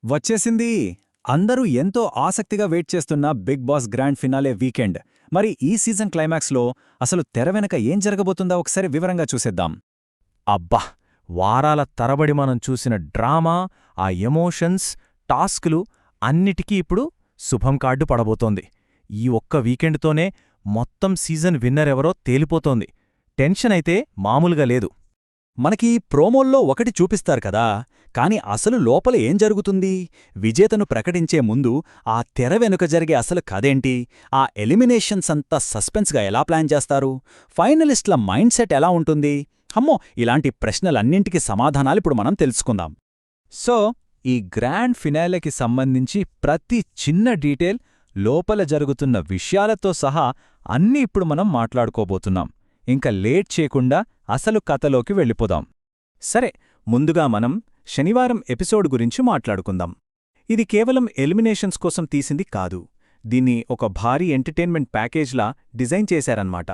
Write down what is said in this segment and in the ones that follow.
వచ్చేసింది. అందరూ ఎంతో ఆసక్తిగా వెయిట్ చేస్తున్న Bigg Boss grand finale weekend. మరి ఈ సీజన్ క్లైమాక్స్లో అసలు తెర వెనక ఏం జరగబోతుందో ఒకసారి వివరంగా చూసేద్దాం. అబ్బా! వారాల తరబడి మనం చూసిన డ్రామా, ఆ ఎమోషన్స్, టాస్కులు అన్నిటికీ ఇప్పుడు శుభం కార్డు పడబోతోంది. ఈ ఒక్క వీకెండ్తోనే మొత్తం సీజన్ విన్నరెవరో తేలిపోతోంది. టెన్షన్ అయితే మామూలుగా లేదు. మనకి ప్రోమోల్లో ఒకటి చూపిస్తారు కదా, కాని అసలు లోపల ఏం జరుగుతుంది? విజేతను ప్రకటించే ముందు ఆ తెర వెనుక జరిగే అసలు కథేంటి? ఆ ఎలిమినేషన్స్ అంతా సస్పెన్స్గా ఎలా ప్లాన్ చేస్తారు? ఫైనలిస్ట్ల మైండ్ సెట్ ఎలా ఉంటుంది? అమ్మో, ఇలాంటి ప్రశ్నలన్నింటికీ సమాధానాలిప్పుడు మనం తెలుసుకుందాం. సో, ఈ గ్రాండ్ ఫినాలేకి సంబంధించి ప్రతి చిన్న డీటెయిల్, లోపల జరుగుతున్న విషయాలతో సహా అన్నీ ఇప్పుడు మనం మాట్లాడుకోబోతున్నాం. ఇంక లేట్ చేయకుండా అసలు కథలోకి వెళ్ళిపోదాం. సరే, ముందుగా మనం శనివారం ఎపిసోడ్ గురించి మాట్లాడుకుందాం. ఇది కేవలం ఎలిమినేషన్స్ కోసం తీసింది కాదు. దీన్ని ఒక భారీ ఎంటర్టైన్మెంట్ ప్యాకేజ్లా డిజైన్ చేశారన్నమాట.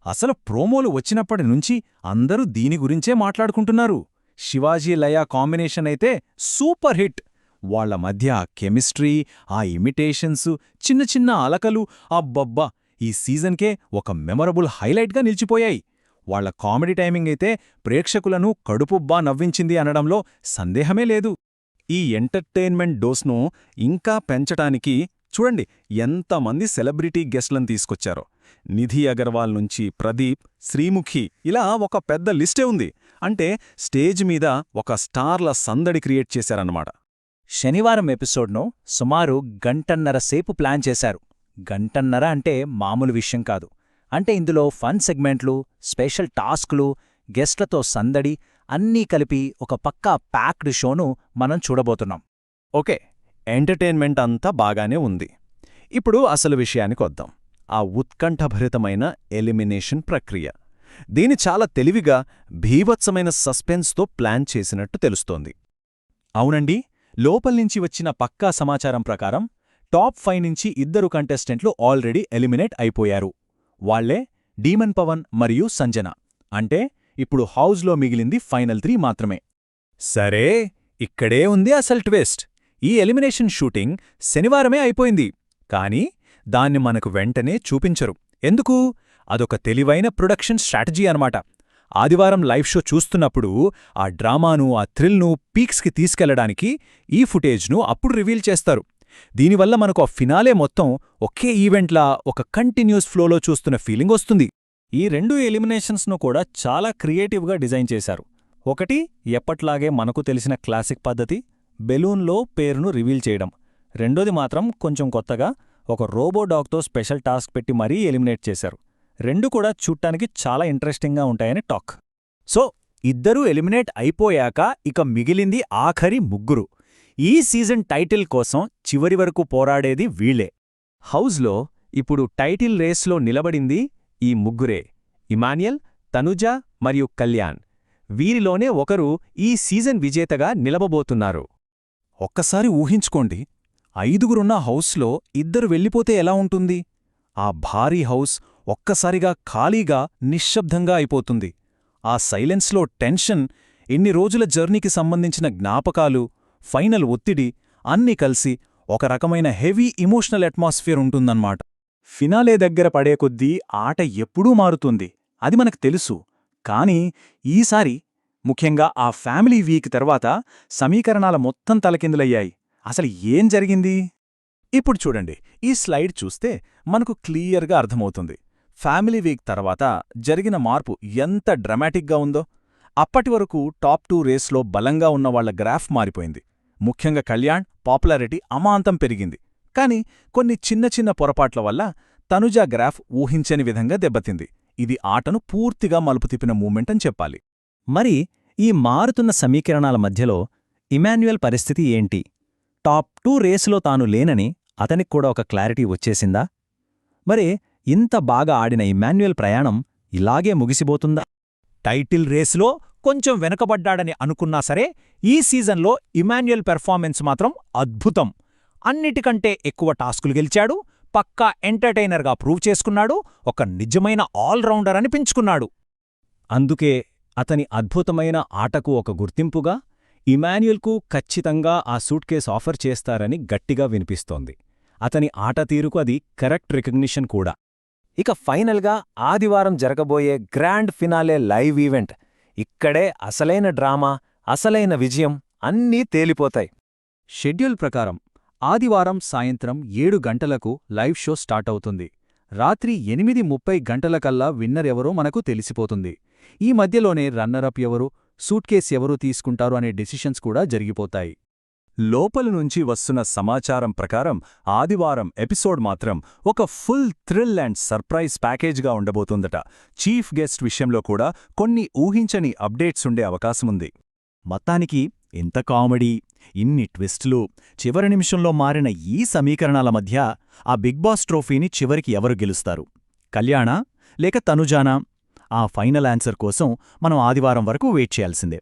అసలు ప్రోమోలు వచ్చినప్పటి నుంచి అందరూ దీని గురించే మాట్లాడుకుంటున్నారు. శివాజీ లయ కాంబినేషన్ అయితే సూపర్ హిట్. వాళ్ల మధ్య కెమిస్ట్రీ, ఆ ఇమిటేషన్స్, చిన్న చిన్న అలకలు, అబ్బబ్బా! ఈ సీజన్కే ఒక మెమరబుల్ హైలైట్గా నిలిచిపోయాయి. వాళ్ల కామెడీ టైమింగ్ అయితే ప్రేక్షకులను కడుపుబ్బా నవ్వించింది అనడంలో సందేహమే లేదు. ఈ ఎంటర్టైన్మెంట్ డోస్ను ఇంకా పెంచటానికి చూడండి ఎంతమంది సెలబ్రిటీ గెస్ట్లను తీసుకొచ్చారో. నిధి అగర్వాల్ నుంచి ప్రదీప్, శ్రీముఖి, ఇలా ఒక పెద్ద లిస్టే ఉంది. అంటే స్టేజ్ మీద ఒక స్టార్ల సందడి క్రియేట్ చేశారన్నమాట. శనివారం ఎపిసోడ్ను సుమారు గంటన్నర సేపు ప్లాన్ చేశారు. గంటన్నర అంటే మామూలు విషయం కాదు. అంటే ఇందులో ఫన్ సెగ్మెంట్లు, స్పెషల్ టాస్క్లు, గెస్ట్లతో సందడి అన్నీ కలిపి ఒక పక్కా ప్యాక్డ్ షోను మనం చూడబోతున్నాం. ఓకే, ఎంటర్టైన్మెంట్ అంతా బాగానే ఉంది. ఇప్పుడు అసలు విషయానికొద్దాం. ఆ ఉత్కంఠభరితమైన ఎలిమినేషన్ ప్రక్రియ. దీని చాలా తెలివిగా, భీభత్సమైన సస్పెన్స్తో ప్లాన్ చేసినట్టు తెలుస్తోంది. అవునండి, లోపల్నించి వచ్చిన పక్కా సమాచారం ప్రకారం టాప్ 5 నుంచి 2 కంటెస్టెంట్లు ఆల్రెడీ ఎలిమినేట్ అయిపోయారు. వాళ్లే డీమన్ పవన్ మరియు సంజన. అంటే ఇప్పుడు హౌజ్లో మిగిలింది ఫైనల్ 3 మాత్రమే. సరే, ఇక్కడే ఉంది అసలు ట్విస్ట్. ఈ ఎలిమినేషన్ షూటింగ్ శనివారమే అయిపోయింది. కానీ దాన్ని మనకు వెంటనే చూపించరు. ఎందుకు? అదొక తెలివైన ప్రొడక్షన్ స్ట్రాటజీ అనమాట. ఆదివారం లైవ్ షో చూస్తున్నప్పుడు ఆ డ్రామాను, ఆ థ్రిల్ను పీక్స్కి తీసుకెళ్లడానికి ఈ ఫుటేజ్ను అప్పుడు రివీల్ చేస్తారు. దీనివల్ల మనకు ఆ ఫినాలే మొత్తం ఒకే ఈవెంట్లా ఒక కంటిన్యూస్ ఫ్లోలో చూస్తున్న ఫీలింగ్ వస్తుంది. ఈ 2 ఎలిమినేషన్స్ను కూడా చాలా క్రియేటివ్గా డిజైన్ చేశారు. ఒకటి ఎప్పట్లాగే మనకు తెలిసిన క్లాసిక్ పద్ధతి, బెలూన్లో పేరును రివీల్ చేయడం. రెండోది మాత్రం కొంచెం కొత్తగా ఒక రోబోడాగ్తో స్పెషల్ టాస్క్ పెట్టి మరీ ఎలిమినేట్ చేశారు. 2 కూడా చూడ్డానికి చాలా ఇంట్రెస్టింగ్గా ఉంటాయని టాక్. సో, 2 ఎలిమినేట్ అయిపోయాక ఇక మిగిలింది ఆఖరి 3. ఈ సీజన్ టైటిల్ కోసం చివరి వరకు పోరాడేది వీళ్లే. హౌజ్లో ఇప్పుడు టైటిల్ రేస్లో నిలబడింది ఈ 3. ఇమాన్యుయల్, తనుజ మరియు కళ్యాణ్. వీరిలోనే ఒకరు ఈ సీజన్ విజేతగా నిలబబోతున్నారు. ఒక్కసారి ఊహించుకోండి, 5గురున్న హౌస్లో 2 వెళ్ళిపోతే ఎలా ఉంటుంది? ఆ భారీ హౌస్ ఒక్కసారిగా ఖాళీగా, నిశ్శబ్దంగా అయిపోతుంది. ఆ సైలెన్స్లో టెన్షన్, ఇన్ని రోజుల జర్నీకి సంబంధించిన జ్ఞాపకాలు, ఫైనల్ ఒత్తిడి అన్నీ కలిసి ఒక రకమైన హెవీ ఇమోషనల్ అట్మాస్ఫియర్ ఉంటుందన్నమాట. ఫినాలే దగ్గర పడే కొద్దీ ఆట ఎప్పుడూ మారుతుంది, అది మనకు తెలుసు. కానీ ఈసారి ముఖ్యంగా ఆ ఫ్యామిలీ వీక్ తర్వాత సమీకరణాల మొత్తం తలకిందులయ్యాయి. అసలు ఏం జరిగింది? ఇప్పుడు చూడండి, ఈ స్లైడ్ చూస్తే మనకు క్లియర్గా అర్థమవుతుంది. ఫ్యామిలీ వీక్ తర్వాత జరిగిన మార్పు ఎంత డ్రమాటిక్గా ఉందో. అప్పటి వరకు టాప్ 2 రేస్లో బలంగా ఉన్నవాళ్ల గ్రాఫ్ మారిపోయింది. ముఖ్యంగా కళ్యాణ్ పాపులారిటీ అమాంతం పెరిగింది. కాని కొన్ని చిన్న చిన్న పొరపాట్ల వల్ల తనుజ గ్రాఫ్ ఊహించని విధంగా దెబ్బతింది. ఇది ఆటను పూర్తిగా మలుపు తిప్పిన మూమెంట్ అని చెప్పాలి. మరి ఈ మారుతున్న సమీకరణాల మధ్యలో ఇమాన్యుయల్ పరిస్థితి ఏంటి? టాప్ 2 రేసులో తాను లేనని అతనిక్కూడా ఒక క్లారిటీ వచ్చేసిందా? మరి ఇంత బాగా ఆడిన ఇమాన్యుయల్ ప్రయాణం ఇలాగే ముగిసిపోతుందా? టైటిల్ రేసులో కొంచెం వెనకబడ్డాడని అనుకున్నా సరే, ఈ సీజన్లో ఇమాన్యుయల్ పెర్ఫార్మెన్స్ మాత్రం అద్భుతం. అన్నిటికంటే ఎక్కువ టాస్కులు గెలిచాడు, పక్కా ఎంటర్టైనర్గా ప్రూవ్ చేసుకున్నాడు, ఒక నిజమైన ఆల్రౌండర్ అనిపించుకున్నాడు. అందుకే అతని అద్భుతమైన ఆటకు ఒక గుర్తింపుగా ఇమాన్యుయల్కు ఖచ్చితంగా ఆ సూట్ కేస్ ఆఫర్ చేస్తారని గట్టిగా వినిపిస్తోంది. అతని ఆట తీరుకు అది కరెక్ట్ రికగ్నిషన్ కూడా. ఇక ఫైనల్గా ఆదివారం జరగబోయే గ్రాండ్ ఫినాలే లైవ్ ఈవెంట్. ఇక్కడే అసలైన డ్రామా, అసలైన విజయం అన్నీ తేలిపోతాయి. షెడ్యూల్ ప్రకారం ఆదివారం సాయంత్రం 7 గంటలకు లైవ్ షో స్టార్ట్ అవుతుంది. రాత్రి 8:30 గంటలకల్లా విన్నర్ ఎవరో మనకు తెలిసిపోతుంది. ఈ మధ్యలోనే రన్నరప్ ఎవరు, సూట్కేస్ ఎవరు తీసుకుంటారు అనే డెసిషన్స్ కూడా జరిగిపోతాయి. లోపల నుంచి వస్తున్న సమాచారం ప్రకారం ఆదివారం ఎపిసోడ్ మాత్రం ఒక ఫుల్ థ్రిల్ అండ్ సర్ప్రైజ్ ప్యాకేజ్గా ఉండబోతుందట. చీఫ్ గెస్ట్ విషయంలో కూడా కొన్ని ఊహించని అప్డేట్స్ ఉండే అవకాశముంది. మొత్తానికి ఇంత కామెడీ, ఇన్ని ట్విస్టులు, చివరి నిమిషంలో మారిన ఈ సమీకరణాల మధ్య ఆ బిగ్ బాస్ ట్రోఫీని చివరికి ఎవరు గెలుస్తారు? కళ్యాణా లేక తనుజానా? ఆ ఫైనల్ ఆన్సర్ కోసం మనం ఆదివారం వరకు వెయిట్ చేయాల్సిందే.